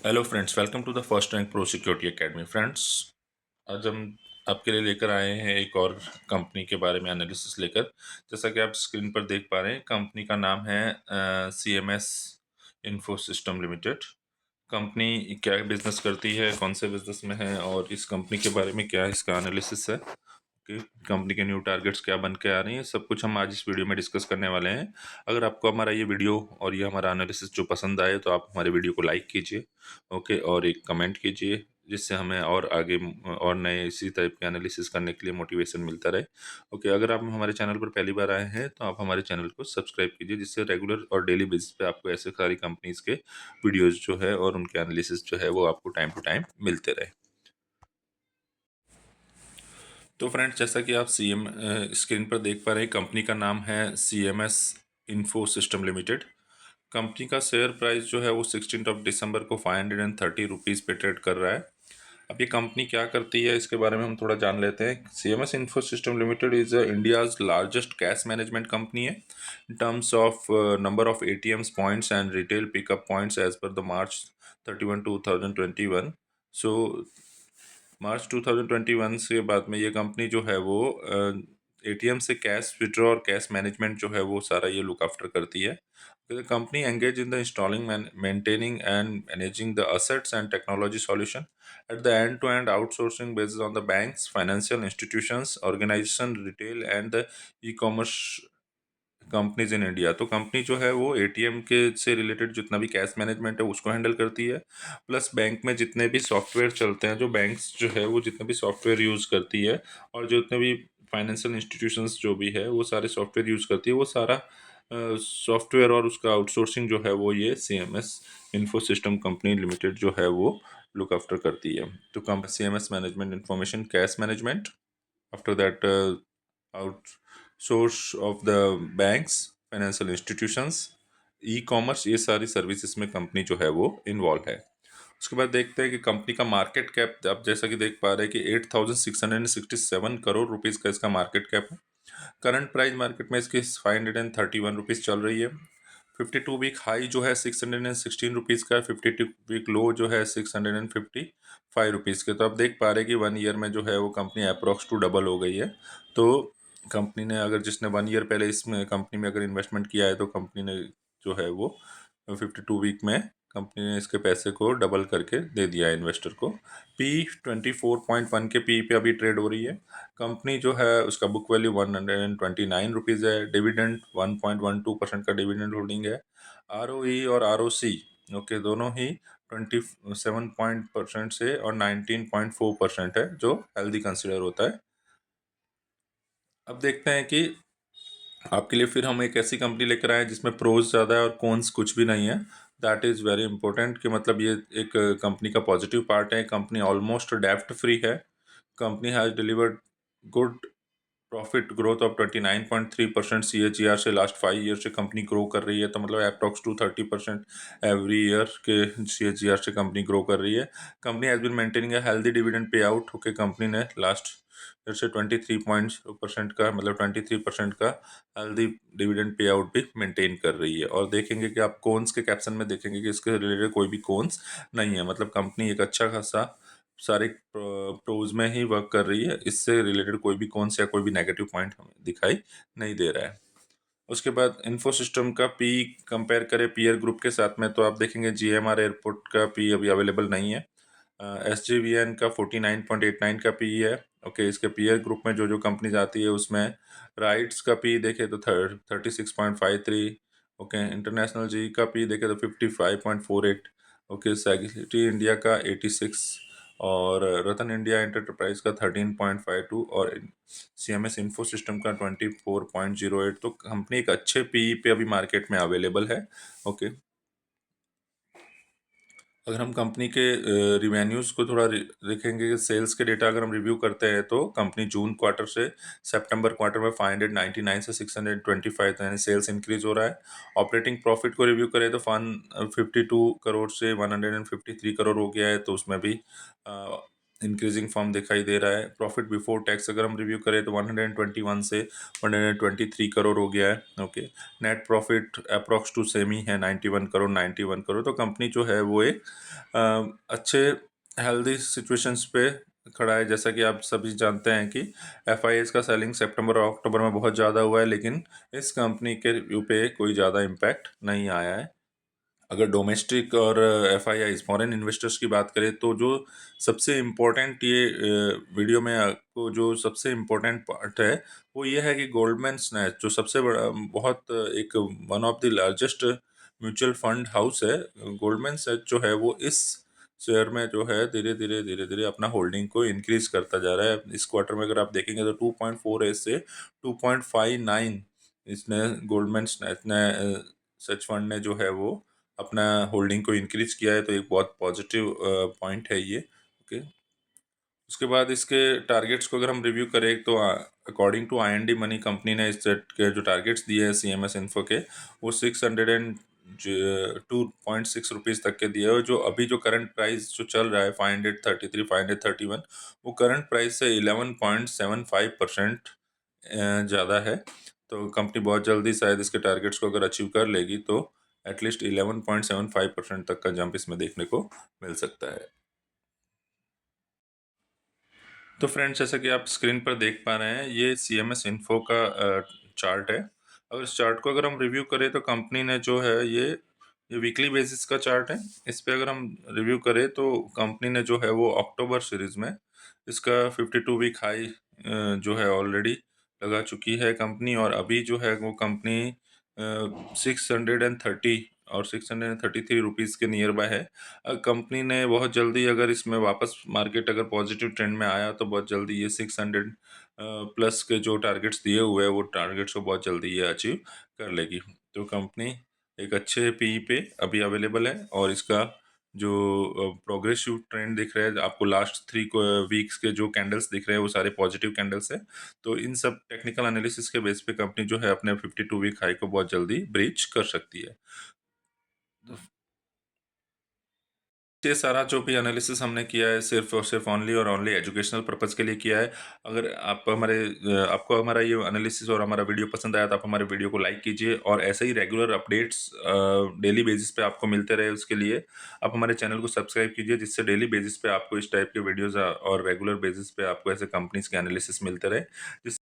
Hello friends, welcome to the first rank pro security academy. Friends, आज हम आपके लिए लेकर आए हैं एक और कंपनी के बारे में एनालिसिस लेकर। जैसा कि आप स्क्रीन पर देख पा रहे हैं, कंपनी का नाम है CMS info system limited. Company क्या बिजनेस करती है, कौन से बिजनेस में है और इस कंपनी के बारे में क्या इसका एनालिसिस है कि कंपनी के न्यू टारगेट्स क्या बन के आ रही हैं, सब कुछ हम आज इस वीडियो में डिस्कस करने वाले हैं। अगर आपको हमारा ये वीडियो और ये हमारा एनालिसिस जो पसंद आए तो आप हमारे वीडियो को लाइक कीजिए, ओके, और एक कमेंट कीजिए, जिससे हमें और आगे और नए इसी टाइप के एनालिसिस करने के लिए मोटिवेशन मिलता रहे। ओके, अगर आप हमारे चैनल पर पहली बार आए हैं तो आप हमारे चैनल को सब्सक्राइब कीजिए, जिससे रेगुलर और डेली बेसिस पे आपको ऐसे सारी कंपनीज के वीडियोज जो है और उनके एनालिसिस जो है वो आपको टाइम टू टाइम मिलते रहे। तो फ्रेंड्स, जैसा कि आप स्क्रीन पर देख पा रहे हैं, कंपनी का नाम है CMS info system limited. Company का शेयर प्राइस जो है वो 16 दिसंबर को 530 रुपीज़ पे ट्रेड कर रहा है। अब ये कंपनी क्या करती है इसके बारे में हम थोड़ा जान लेते हैं। CMS info system limited is India's largest cash management company है in terms of number of ATMs points and retail pickup points as per the March 31, 2021। So March 2021 से बाद में ये कंपनी जो है वो ATM से कैश विड्रॉ और कैश मैनेजमेंट जो है वो सारा ये लुक आफ्टर करती है। The company engage in the installing, maintaining and managing the assets and technology solution at the end to end outsourcing based on the banks, financial institutions, organisation, retail and the e-commerce companies in India. तो company जो है वो ATM के से related जितना भी cash management है उसको हैंडल करती है, प्लस बैंक में जितने भी सॉफ्टवेयर चलते हैं, जो बैंक्स जो है वो जितने भी सॉफ्टवेयर यूज़ करती है और जितने भी फाइनेंशियल इंस्टीट्यूशंस जो भी है वो सारे सॉफ्टवेयर यूज़ करती है, वो सारा सॉफ्टवेयर और उसका आउटसोर्सिंग जो है वो ये CMS info system company limited जो है वो लुक आफ्टर करती है। तो CMS management information cash management, after that outsource of the banks, financial institutions, e-commerce, ये सारी सर्विसेज में कंपनी जो है वो इन्वॉल्व है। उसके बाद देखते हैं कि कंपनी का मार्केट कैप, आप जैसा कि देख पा रहे हैं कि 8667 करोड़ रुपीज़ का इसका मार्केट कैप है। करंट प्राइस मार्केट में इसकी 531 रुपीज़ चल रही है। 52 वीक हाई जो है 616 रुपीज़ का, 52 वीक लो जो है 655 रुपीज़ के। तो आप देख पा रहे हैं कि 1 ईयर में जो है वो कंपनी अप्रोक्स टू डबल हो गई है। तो कंपनी ने, अगर जिसने 1 ईयर पहले इसमें कंपनी में अगर इन्वेस्टमेंट किया है, तो कंपनी ने जो है वो 52 वीक में कंपनी ने इसके पैसे को डबल करके दे दिया है इन्वेस्टर को। P 24.1 के पी पे अभी ट्रेड हो रही है। कंपनी जो है उसका बुक वैल्यू 129 रुपीज़ है। डिविडेंड 1.12% का डिविडेंड होल्डिंग है। ROE और ROC, ओके, दोनों ही 27% से और 19.4% है, जो हेल्दी कंसिडर होता है। अब देखते हैं कि आपके लिए फिर हम एक ऐसी कंपनी लेकर आए जिसमें प्रोज ज़्यादा है और कॉन्स कुछ भी नहीं है। दैट इज़ वेरी इंपॉर्टेंट कि मतलब ये एक कंपनी का पॉजिटिव पार्ट है। कंपनी ऑलमोस्ट डेब्ट फ्री है। Company has delivered good profit growth of 29.3% CAGR से लास्ट 5 ईयर से कंपनी ग्रो कर रही है। तो मतलब अप्रॉक्स टू 30% एवरी ईयर के CAGR से कंपनी ग्रो कर रही है। Company has been maintaining a healthy dividend pay out. Okay, company ने लास्ट ईयर से 23% का, मतलब 23% का हेल्दी डिविडेंड पे आउट भी मेंटेन कर रही है। और देखेंगे कि आप कोन्स के कैप्शन में देखेंगे कि इसके रिलेटेड कोई भी कोन्स नहीं है, मतलब कंपनी एक अच्छा खासा सारे प्रोज में ही वर्क कर रही है। इससे रिलेटेड कोई भी कौन सा कोई भी नेगेटिव पॉइंट हमें दिखाई नहीं दे रहा है। उसके बाद इन्फो सिस्टम का पी कंपेयर करें पीयर ग्रुप के साथ में, तो आप देखेंगे GMR एयरपोर्ट का पी अभी अवेलेबल नहीं है। SJVN का 49.89 का पी है। ओके, इसके पीयर ग्रुप में जो जो कंपनीज आती है उसमें राइट्स का पी देखे तो 36.53। ओके, इंटरनेशनल जी का पी देखे तो 55.48। ओके, सैगिटी इंडिया का 86 और रतन इंडिया एंटरप्राइज का 13.52 और CMS इन्फो सिस्टम का 24.08। तो कंपनी एक अच्छे पी पे अभी मार्केट में अवेलेबल है। ओके, अगर हम कंपनी के रिवेन्यूज़ को थोड़ा देखेंगे, सेल्स के डेटा अगर हम रिव्यू करते हैं, तो कंपनी जून क्वार्टर से सितंबर क्वार्टर में 599 से 625, यानी सेल्स इंक्रीज हो रहा है। ऑपरेटिंग प्रॉफिट को रिव्यू करें तो 152 करोड़ से 153 करोड़ हो गया है, तो उसमें भी इंक्रीजिंग फॉर्म दिखाई दे रहा है। प्रॉफिट बिफोर टैक्स अगर हम रिव्यू करें तो 121 से 123 करोड़ हो गया है। Okay, net profit approx to same ही है, 91 करोड़। तो कंपनी जो है वो एक अच्छे हेल्दी सिचुएशंस पे खड़ा है। जैसा कि आप सभी जानते हैं कि एफ का सेलिंग सितंबर और अक्टूबर में बहुत ज़्यादा हुआ है, लेकिन इस कंपनी के रिव्यू पे कोई ज़्यादा इम्पैक्ट नहीं आया है। अगर डोमेस्टिक और एफआईआई फॉरेन इन्वेस्टर्स की बात करें तो जो सबसे इम्पोर्टेंट ये वीडियो में आपको जो सबसे इम्पोर्टेंट पार्ट है वो ये है कि गोल्डमैन स्नैच जो सबसे बड़ा बहुत एक one of the largest mutual fund house है, गोल्डमैन सैच जो है वो इस शेयर में जो है धीरे धीरे अपना होल्डिंग को इंक्रीज करता जा रहा है। इस क्वार्टर में अगर आप देखेंगे तो 2.48 से 2.59 इसने गोल्डमैन स्नैच ने सच फंड ने जो है वो अपना होल्डिंग को इंक्रीज किया है, तो एक बहुत पॉजिटिव पॉइंट है ये। ओके, उसके बाद इसके टारगेट्स को अगर हम रिव्यू करें तो according to IND money company ने इस सेट के जो टारगेट्स दिए हैं सीएमएस इन्फो के वो 602.6 रुपीज़ तक के दिए हैं। और जो अभी जो करंट प्राइस जो चल रहा है 533 531 वो करंट प्राइस से 11.75% ज़्यादा है। तो कंपनी बहुत जल्दी शायद इसके टारगेट्स को अगर अचीव कर लेगी तो एटलीस्ट 11.75% तक का जंप इसमें देखने को मिल सकता है। तो फ्रेंड्स, जैसा कि आप स्क्रीन पर देख पा रहे हैं ये सीएमएस इन्फो का चार्ट है। अगर इस चार्ट को अगर हम रिव्यू करें तो कंपनी ने जो है ये वीकली बेसिस का चार्ट है। इस पे अगर हम रिव्यू करें तो कंपनी ने जो है वो अक्टूबर सीरीज में इसका 52 वीक हाई जो है ऑलरेडी लगा चुकी है कंपनी। और अभी जो है वो कंपनी 630 और 633 रुपीज़ के नियर बाय है। कंपनी ने बहुत जल्दी अगर इसमें वापस मार्केट अगर पॉजिटिव ट्रेंड में आया तो बहुत जल्दी ये 600 प्लस के जो टारगेट्स दिए हुए हैं वो टारगेट्स को बहुत जल्दी ये अचीव कर लेगी। तो कंपनी एक अच्छे पीई पे अभी अवेलेबल है और इसका जो प्रोग्रेसिव ट्रेंड दिख रहा है आपको लास्ट 3 वीक्स के जो कैंडल्स दिख रहे हैं वो सारे पॉजिटिव कैंडल्स है। तो इन सब टेक्निकल एनालिसिस के बेस पे कंपनी जो है अपने 52 वीक हाई को बहुत जल्दी ब्रीच कर सकती है। तो ये सारा जो भी एनालिसिस हमने किया है सिर्फ और सिर्फ ओनली और ओनली एजुकेशनल पर्पज़ के लिए किया है। अगर आपको हमारा ये एनालिसिस और हमारा वीडियो पसंद आया तो आप हमारे वीडियो को लाइक कीजिए और ऐसे ही रेगुलर अपडेट्स डेली बेसिस पे आपको मिलते रहे उसके लिए आप हमारे चैनल को सब्सक्राइब कीजिए, जिससे डेली बेसिस पे आपको इस टाइप के वीडियोज़ और रेगुलर बेसिस पे आपको ऐसे कंपनीज़ के एनालिसिस मिलते रहे। जिस